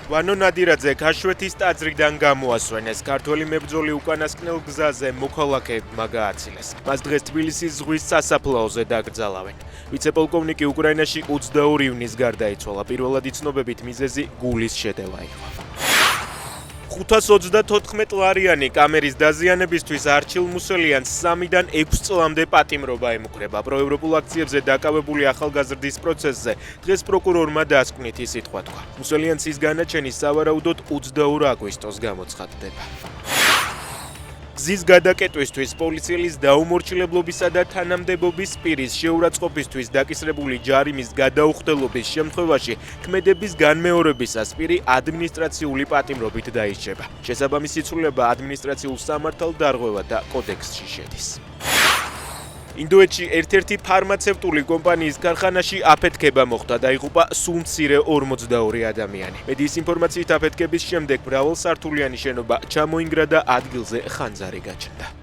ვანო ნადირაძე ქაშვეთის ტაძრიდან გამოასვენეს. ქართველი მებრძოლი უკანასკნელ გზაზე მოქალაქეებმა გააცილეს. მას დღეს თბილისის ზღვის სასაფლაოზე დაკრძალავენ. ვიცე-პოლკოვნიკი უკრაინაში 22 ივნის გარდაიცვალა. პირველადი ცნობებით მიზეზი გულის შეტევა იყო. 534 ლარიანი კამერის დაზიანებისთვის არჩილ მუსელიანს 3-დან 6 წლამდე პატიმრობა ემუქრება. პროევროპულ აქციებზე დაკავებული ახალგაზრდის პროცესზე დღეს პროკურორმა დასკვნითი სიტყვა თქვა. მუსელიანსის განაჩენი სავარაუდოდ 22 აგვისტოს გამოცხადდება. გზის გადაკეტვისთვის პოლიციელის დაუმორჩილებლობისა და თანამდებობის პირის შეურაცხყოფისთვის დაკისრებული ჯარიმის გადაუხდელობის შემთხვევაში ქმედების განმეორებისას პირი ადმინისტრაციული პატიმრობით დაირჩება. შესაბამისი ცვლილება ადმინისტრაციულ სამართალდარღვევა და კოდექსში შედის. ინდოეთში ერთ-ერთი ფარმაცევტული კომპანიის ქარხანაში აფეთქება მოხდა, დაიღუპა სულ მცირე 42 ადამიანი. მედიის ინფორმაციით აფეთქების შემდეგ მრავალსართულიანი შენობა ჩამოინგრა და ადგილზე ხანძარი გაჩნდა.